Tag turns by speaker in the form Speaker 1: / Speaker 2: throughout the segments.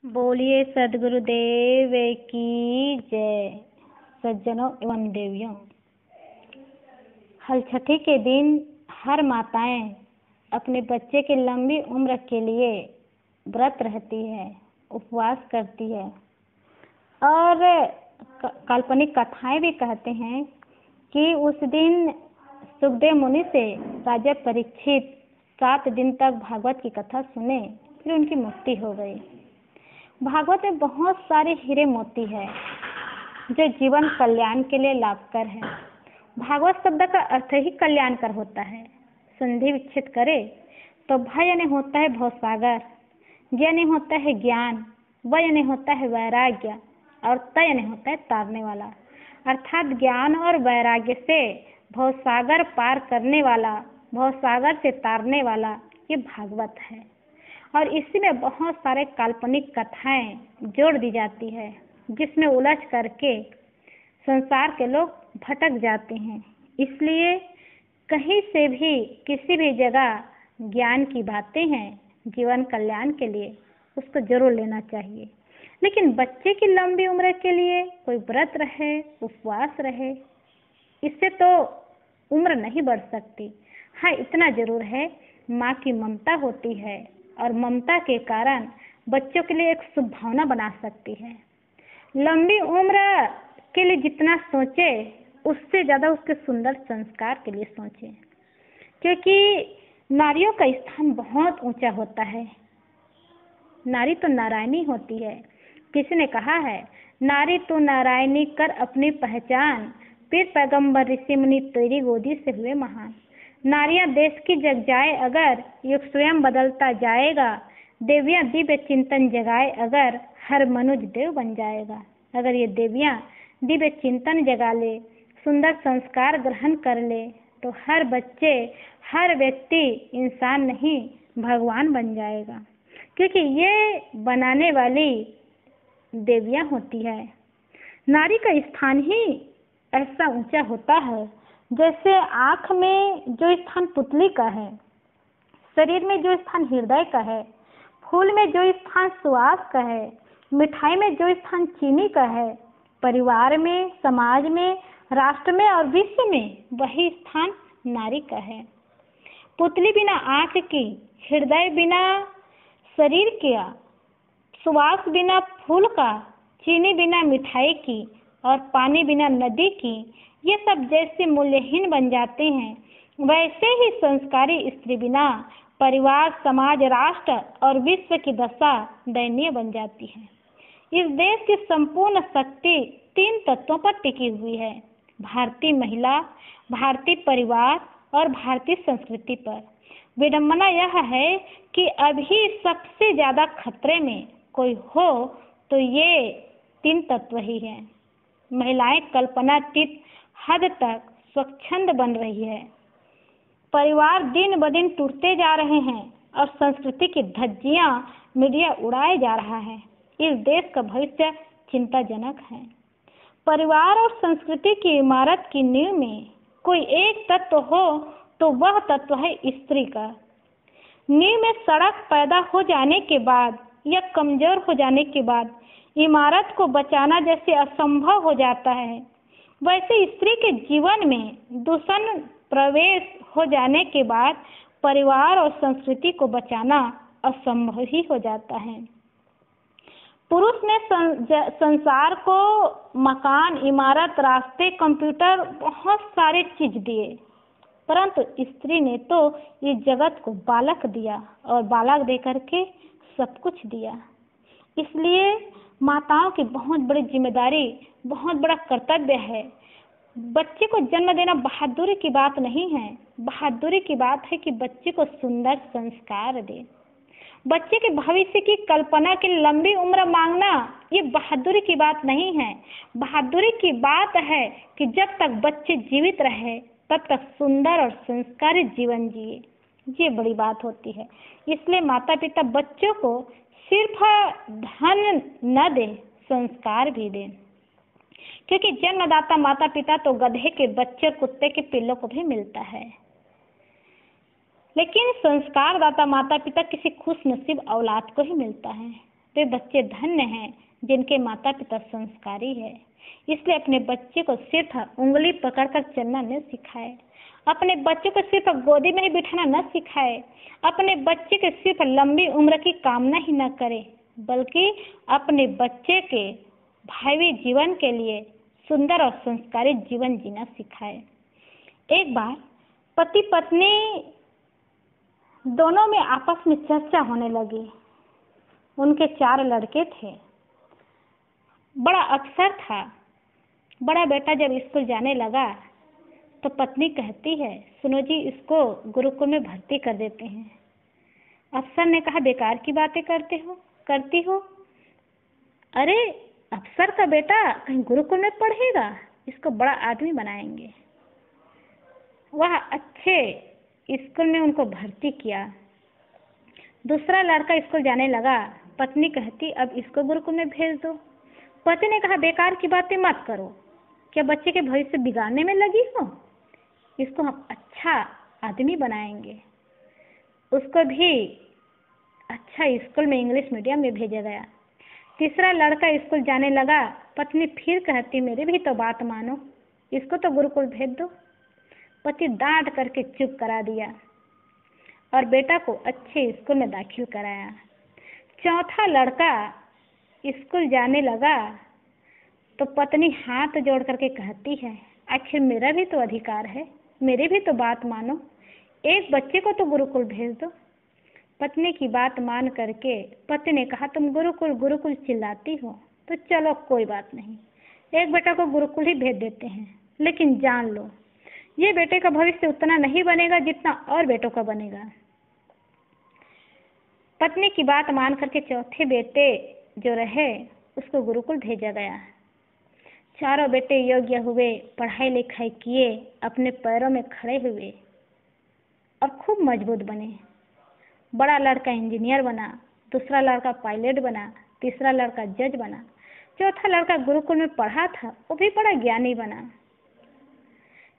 Speaker 1: बोलिए सदगुरुदेव की जय। सज्जनों एवं देवियों, हलछठी के दिन हर माताएं अपने बच्चे की लंबी उम्र के लिए व्रत रहती है, उपवास करती है और काल्पनिक कथाएं भी कहते हैं कि उस दिन सुखदेव मुनि से राजा परीक्षित 7 दिन तक भागवत की कथा सुने, फिर उनकी मुक्ति हो गई। भागवत में बहुत सारे हीरे मोती है जो जीवन कल्याण के लिए लाभकर है। भागवत शब्द का अर्थ ही कल्याणकर होता है। संधि विच्छेद करे तो भ यानी होता है भवसागर, ज यानी होता है ज्ञान, व यानी होता है वैराग्य और त यानी होता है तारने वाला। अर्थात ज्ञान और वैराग्य से भवसागर पार करने वाला, भवसागर से तारने वाला ये भागवत है। और इसी में बहुत सारे काल्पनिक कथाएं जोड़ दी जाती है जिसमें उलझ करके संसार के लोग भटक जाते हैं। इसलिए कहीं से भी किसी भी जगह ज्ञान की बातें हैं जीवन कल्याण के लिए, उसको जरूर लेना चाहिए। लेकिन बच्चे की लंबी उम्र के लिए कोई व्रत रहे, उपवास रहे, इससे तो उम्र नहीं बढ़ सकती। हाँ, इतना जरूर है, माँ की ममता होती है और ममता के कारण बच्चों के लिए एक शुभ भावना बना सकती है। लंबी उम्र के लिए जितना सोचे उससे ज़्यादा उसके सुंदर संस्कार के लिए सोचे, क्योंकि नारियों का स्थान बहुत ऊंचा होता है। नारी तो नारायणी होती है। किसी ने कहा है, नारी तो नारायणी कर अपनी पहचान, पीर पैगंबर ऋषि मुनि तेरी गोदी से हुए महान। नारियां देश की जग जाए अगर, युग स्वयं बदलता जाएगा। देवियां दिव्य चिंतन जगाए अगर, हर मनुज देव बन जाएगा। अगर ये देवियां दिव्य चिंतन जगा ले, सुंदर संस्कार ग्रहण कर ले, तो हर बच्चे, हर व्यक्ति इंसान नहीं भगवान बन जाएगा, क्योंकि ये बनाने वाली देवियां होती है। नारी का स्थान ही ऐसा ऊंचा होता है, जैसे आँख में जो स्थान पुतली का है, शरीर में जो स्थान हृदय का है, फूल में जो स्थान सुवास का है, मिठाई में जो स्थान चीनी का है, परिवार में, समाज में, राष्ट्र में और विश्व में वही स्थान नारी का है। पुतली बिना आँख की, हृदय बिना शरीर का, सुवास बिना फूल का, चीनी बिना मिठाई की और पानी बिना नदी की, ये सब जैसे मूल्यहीन बन जाते हैं, वैसे ही संस्कारी स्त्री बिना परिवार, समाज, राष्ट्र और विश्व की दशा दयनीय बन जाती है। इस देश की संपूर्ण शक्ति 3 तत्वों पर टिकी हुई है: भारतीय महिला, भारतीय परिवार और भारतीय संस्कृति पर। विडंबना यह है कि अभी सबसे ज्यादा खतरे में कोई हो तो ये 3 तत्व ही हैं। महिलाएं कल्पनातीत हद तक स्वच्छंद बन रही है, परिवार दिन ब दिन टूटते जा रहे हैं और संस्कृति की धज्जियां मीडिया उड़ाए जा रहा है। इस देश का भविष्य चिंताजनक है। परिवार और संस्कृति की इमारत की नींव में कोई एक तत्व हो तो वह तत्व है स्त्री का। नींव में सड़क पैदा हो जाने के बाद या कमजोर हो जाने के बाद इमारत को बचाना जैसे असंभव हो जाता है, वैसे स्त्री के जीवन में दूषण प्रवेश हो जाने के बाद परिवार और संस्कृति को बचाना असंभव ही हो जाता है। पुरुष ने संसार को मकान, इमारत, रास्ते, कंप्यूटर, बहुत सारे चीज दिए, परंतु स्त्री ने तो इस जगत को बालक दिया और बालक दे करके सब कुछ दिया। इसलिए माताओं की बहुत बड़ी जिम्मेदारी, बहुत बड़ा कर्तव्य है। बच्चे को जन्म देना बहादुरी की बात नहीं है। बहादुरी की बात है कि बच्चे को सुंदर संस्कार दे। बच्चे के भविष्य की कल्पना की लंबी उम्र मांगना ये बहादुरी की बात नहीं है। बहादुरी की बात है कि जब तक बच्चे जीवित रहे तब तक सुंदर और संस्कारी जीवन जिए, ये बड़ी बात होती है। इसलिए माता पिता बच्चों को सिर्फ धन न दे, संस्कार भी दे, क्योंकि जन्मदाता माता पिता तो गधे के बच्चे, कुत्ते के पिल्लों को भी मिलता है, लेकिन संस्कार दाता माता पिता किसी खुश नसीब औलाद को ही मिलता है। वे बच्चे धन्य हैं जिनके माता पिता संस्कारी है। इसलिए अपने बच्चे को सिर्फ उंगली पकड़कर चलना न सिखाए, अपने बच्चे को सिर्फ गोदी में ही बिठाना न सिखाए, अपने बच्चे के सिर्फ लंबी उम्र की कामना ही न करे, बल्कि अपने बच्चे के भावी जीवन के लिए सुंदर और संस्कारी जीवन जीना सिखाए। एक बार पति पत्नी दोनों में आपस में चर्चा होने लगी। उनके 4 लड़के थे। बड़ा अफसर था। बड़ा बेटा जब स्कूल जाने लगा तो पत्नी कहती है, सुनो जी, इसको गुरुकुल में भर्ती कर देते हैं। अफसर ने कहा, बेकार की बातें करती हो। अरे, अफसर का बेटा कहीं गुरुकुल में पढ़ेगा, इसको बड़ा आदमी बनाएंगे। वह अच्छे स्कूल में उनको भर्ती किया। दूसरा लड़का स्कूल जाने लगा। पत्नी कहती, अब इसको गुरुकुल में भेज दो। पति ने कहा, बेकार की बातें मत करो, क्या बच्चे के भविष्य बिगाड़ने में लगी हो? इसको हम अच्छा आदमी बनाएंगे। उसको भी अच्छा स्कूल में इंग्लिश मीडियम में भेजा गया। तीसरा लड़का स्कूल जाने लगा। पत्नी फिर कहती, मेरी भी तो बात मानो, इसको तो गुरुकुल भेज दो। पति डांट करके चुप करा दिया और बेटा को अच्छे स्कूल में दाखिल कराया। चौथा लड़का स्कूल जाने लगा तो पत्नी हाथ जोड़ करके कहती है, आखिर मेरा भी तो अधिकार है, मेरी भी तो बात मानो, एक बच्चे को तो गुरुकुल भेज दो। पत्नी की बात मान करके पति ने कहा, तुम गुरुकुल गुरुकुल चिल्लाती हो तो चलो कोई बात नहीं, एक बेटा को गुरुकुल ही भेज देते हैं, लेकिन जान लो ये बेटे का भविष्य उतना नहीं बनेगा जितना और बेटों का बनेगा। पत्नी की बात मान करके चौथे बेटे जो रहे उसको गुरुकुल भेजा गया। चारों बेटे योग्य हुए, पढ़ाई लिखाई किए, अपने पैरों में खड़े हुए और खूब मजबूत बने। बड़ा लड़का इंजीनियर बना, दूसरा लड़का पायलट बना, तीसरा लड़का जज बना, चौथा लड़का गुरुकुल में पढ़ा था, वो भी बड़ा ज्ञानी बना।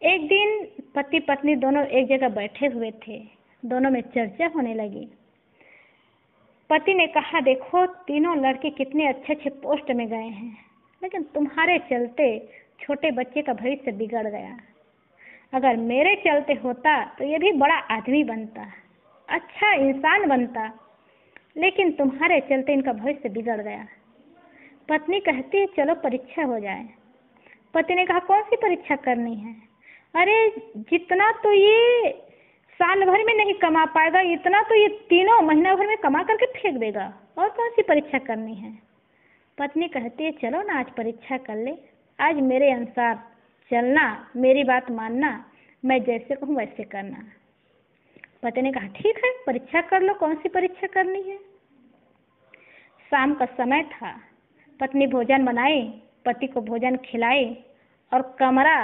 Speaker 1: एक दिन पति पत्नी दोनों एक जगह बैठे हुए थे। दोनों में चर्चा होने लगी। पति ने कहा, देखो तीनों लड़के कितने अच्छे अच्छे पोस्ट में गए हैं, लेकिन तुम्हारे चलते छोटे बच्चे का भविष्य बिगड़ गया। अगर मेरे चलते होता तो ये भी बड़ा आदमी बनता, अच्छा इंसान बनता, लेकिन तुम्हारे चलते इनका भविष्य बिगड़ गया। पत्नी कहती है, चलो परीक्षा हो जाए। पति ने कहा, कौन सी परीक्षा करनी है? अरे, जितना तो ये साल भर में नहीं कमा पाएगा, इतना तो ये तीनों महीना भर में कमा करके फेंक देगा, और कौन सी परीक्षा करनी है? पत्नी कहती है, चलो ना आज परीक्षा कर ले, आज मेरे अनुसार चलना, मेरी बात मानना, मैं जैसे कहूँ वैसे करना। पति ने कहा, ठीक है परीक्षा कर लो, कौन सी परीक्षा करनी है? शाम का समय था। पत्नी भोजन बनाई, पति को भोजन खिलाई और कमरा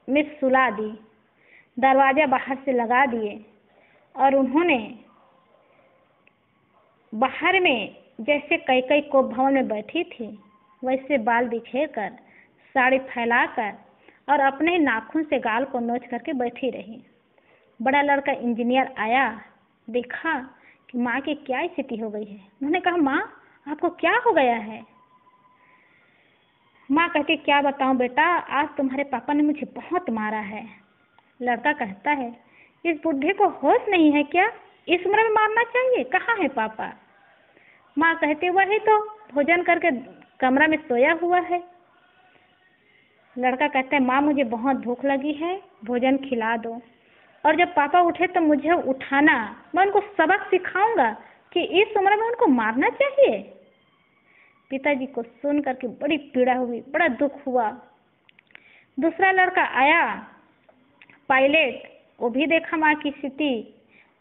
Speaker 1: में सुला दी, दरवाजा बाहर से लगा दिए और उन्होंने बाहर में जैसे कई को भवन में बैठी थी वैसे बाल बिखेर कर, साड़ी फैलाकर और अपने नाखून से गाल को नोच करके बैठी रही। बड़ा लड़का इंजीनियर आया, देखा कि माँ की क्या स्थिति हो गई है। उन्होंने कहा, माँ आपको क्या हो गया है? माँ कहती, क्या बताऊं बेटा, आज तुम्हारे पापा ने मुझे बहुत मारा है। लड़का कहता है, इस बुढ़े को होश नहीं है क्या? इस उम्र में मारना चाहिए? कहाँ है पापा? माँ कहती, वही तो भोजन करके कमरा में सोया हुआ है। लड़का कहता है, माँ मुझे बहुत भूख लगी है, भोजन खिला दो, और जब पापा उठे तो मुझे उठाना, मैं उनको सबक सिखाऊंगा कि इस उम्र में उनको मारना चाहिए। पिताजी को सुन करके बड़ी पीड़ा हुई, बड़ा दुख हुआ। दूसरा लड़का आया, पायलट, वो भी देखा माँ की स्थिति।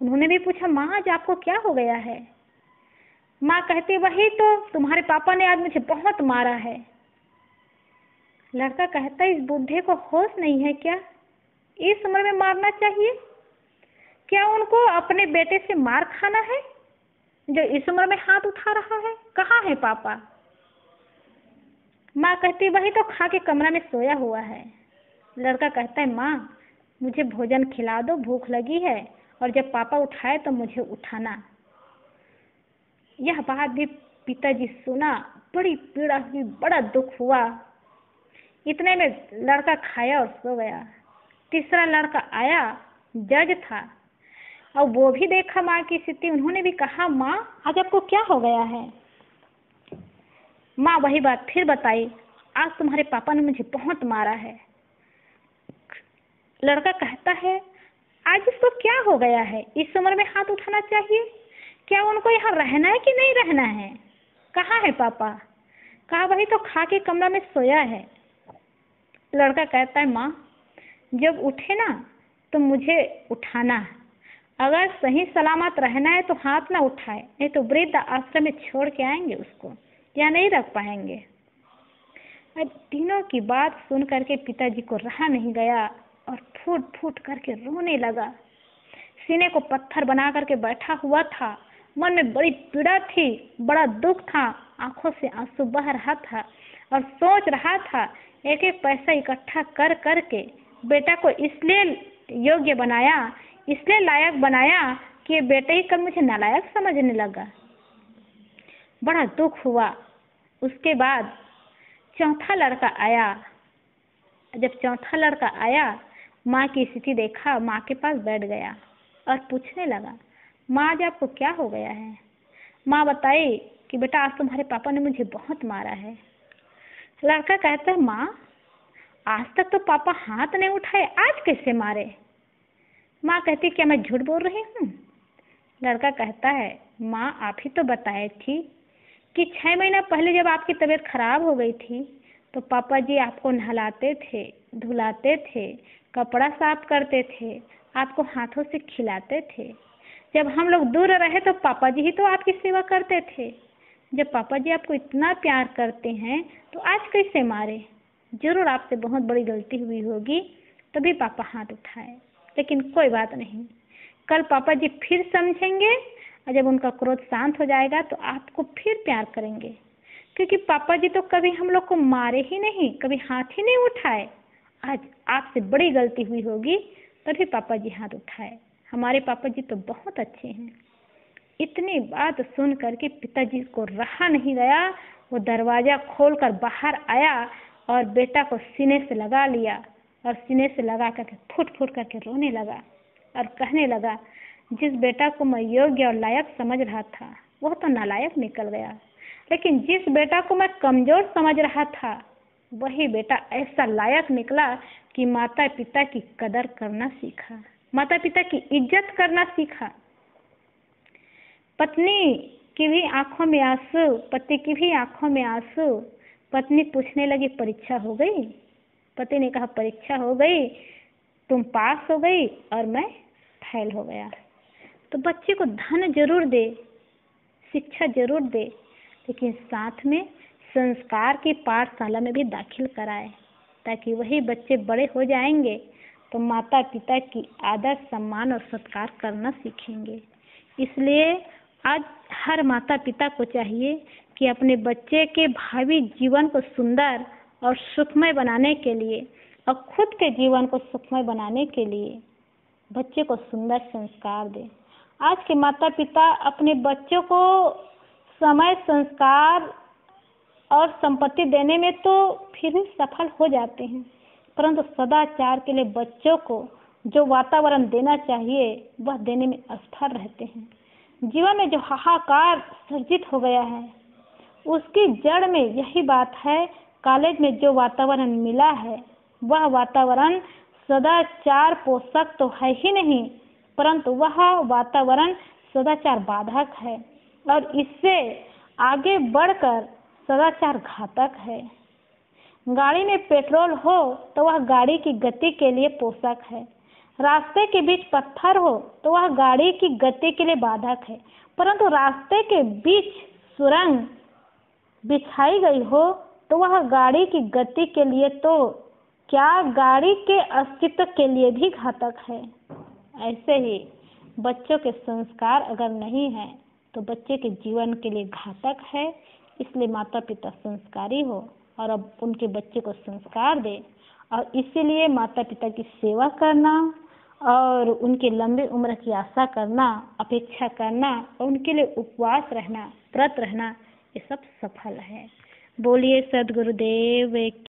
Speaker 1: उन्होंने भी पूछा, माँ आज आपको क्या हो गया है? माँ कहती, वही तो तुम्हारे पापा ने आज मुझे बहुत मारा है। लड़का कहता, इस बूढ़े को होश नहीं है क्या? इस उम्र में मारना चाहिए? क्या उनको अपने बेटे से मार खाना है जो इस उम्र में हाथ उठा रहा है? कहाँ है पापा? माँ कहती, वही तो खा के कमरा में सोया हुआ है। लड़का कहता है, माँ मुझे भोजन खिला दो, भूख लगी है, और जब पापा उठाए तो मुझे उठाना। यह बात भी पिताजी सुना, बड़ी पीड़ा हुई, बड़ा दुख हुआ। इतने में लड़का खाया और सो गया। तीसरा लड़का आया, जज था, और वो भी देखा माँ की स्थिति। उन्होंने भी कहा, माँ आज आपको क्या हो गया है? माँ वही बात फिर बताई, आज तुम्हारे पापा ने मुझे बहुत मारा है। लड़का कहता है, आज इसको क्या हो गया है? इस उम्र में हाथ उठाना चाहिए? क्या उनको यहाँ रहना है कि नहीं रहना है? कहाँ है पापा? कहा, वही तो खा के कमरा में सोया है। लड़का कहता है, माँ जब उठे ना तो मुझे उठाना, अगर सही सलामत रहना है तो हाथ ना उठाए, नहीं तो वृद्ध आश्रम में छोड़ के आएंगे उसको, या नहीं रख पाएंगे। अब तीनों की बात सुन करके पिताजी को रहा नहीं गया और फूट फूट करके रोने लगा। सीने को पत्थर बना करके बैठा हुआ था। मन में बड़ी पीड़ा थी, बड़ा दुख था, आंखों से आंसू बह रहा था और सोच रहा था, एक एक पैसा इकट्ठा कर करके बेटा को इसलिए योग्य बनाया, इसलिए लायक बनाया कि बेटे ही कल मुझे नालायक समझने लगा। बड़ा दुख हुआ। उसके बाद चौथा लड़का आया। जब चौथा लड़का आया, माँ की स्थिति देखा, माँ के पास बैठ गया और पूछने लगा, माँ आज आपको क्या हो गया है? माँ बताई कि बेटा आज तुम्हारे पापा ने मुझे बहुत मारा है। लड़का कहता है, माँ आज तक तो पापा हाथ नहीं उठाए, आज कैसे मारे? माँ कहती, क्या मैं झूठ बोल रही हूँ? लड़का कहता है, माँ आप ही तो बताए थी कि 6 महीना पहले जब आपकी तबीयत खराब हो गई थी तो पापा जी आपको नहलाते थे, धुलाते थे, कपड़ा साफ करते थे, आपको हाथों से खिलाते थे। जब हम लोग दूर रहे तो पापा जी ही तो आपकी सेवा करते थे। जब पापा जी आपको इतना प्यार करते हैं तो आज कैसे मारे? जरूर आपसे बहुत बड़ी गलती हुई होगी, तभी पापा हाथ उठाए। लेकिन कोई बात नहीं, कल पापा जी फिर समझेंगे और जब उनका क्रोध शांत हो जाएगा तो आपको फिर प्यार करेंगे, क्योंकि पापा जी तो कभी हम लोग को मारे ही नहीं, कभी हाथ ही नहीं उठाए। आज आपसे बड़ी गलती हुई होगी तभी पापा जी हाथ उठाए। हमारे पापा जी तो बहुत अच्छे हैं। इतनी बात सुन करके पिताजी को रहा नहीं गया। वो दरवाजा खोलकर बाहर आया और बेटा को सीने से लगा लिया और सीने से लगा करके फुट फुट करके रोने लगा और कहने लगा, जिस बेटा को मैं योग्य और लायक समझ रहा था वह तो नालायक निकल गया, लेकिन जिस बेटा को मैं कमजोर समझ रहा था वही बेटा ऐसा लायक निकला कि माता पिता की कदर करना सीखा, माता पिता की इज्जत करना सीखा। पत्नी की भी आंखों में आंसू, पति की भी आंखों में आंसू। पत्नी पूछने लगी, परीक्षा हो गई? पति ने कहा, परीक्षा हो गई, तुम पास हो गई और मैं फेल हो गया। तो बच्चे को धन जरूर दे, शिक्षा जरूर दे, लेकिन साथ में संस्कार की पाठशाला में भी दाखिल कराए, ताकि वही बच्चे बड़े हो जाएंगे तो माता पिता की आदर, सम्मान और सत्कार करना सीखेंगे। इसलिए आज हर माता पिता को चाहिए कि अपने बच्चे के भावी जीवन को सुंदर और सुखमय बनाने के लिए और खुद के जीवन को सुखमय बनाने के लिए बच्चे को सुंदर संस्कार दें। आज के माता पिता अपने बच्चों को समय, संस्कार और संपत्ति देने में तो फिर भी सफल हो जाते हैं, परंतु सदाचार के लिए बच्चों को जो वातावरण देना चाहिए वह देने में असफल रहते हैं। जीवन में जो हाहाकार सर्जित हो गया है उसकी जड़ में यही बात है। कॉलेज में जो वातावरण मिला है वह वातावरण सदाचार पोषक तो है ही नहीं, परंतु वह वातावरण सदाचार बाधक है और इससे आगे बढ़कर सदाचार घातक है। गाड़ी में पेट्रोल हो तो वह गाड़ी की गति के लिए पोषक है, रास्ते के बीच पत्थर हो तो वह गाड़ी की गति के लिए बाधक है, परंतु रास्ते के बीच सुरंग बिछाई गई हो तो वह गाड़ी की गति के लिए तो क्या गाड़ी के अस्तित्व के लिए भी घातक है। ऐसे ही बच्चों के संस्कार अगर नहीं है तो बच्चे के जीवन के लिए घातक है। इसलिए माता पिता संस्कारी हो और अब उनके बच्चे को संस्कार दे, और इसीलिए माता पिता की सेवा करना और उनकी लंबी उम्र की आशा करना, अपेक्षा करना और उनके लिए उपवास रहना, व्रत रहना, ये सब सफल है। बोलिए सद्गुरुदेव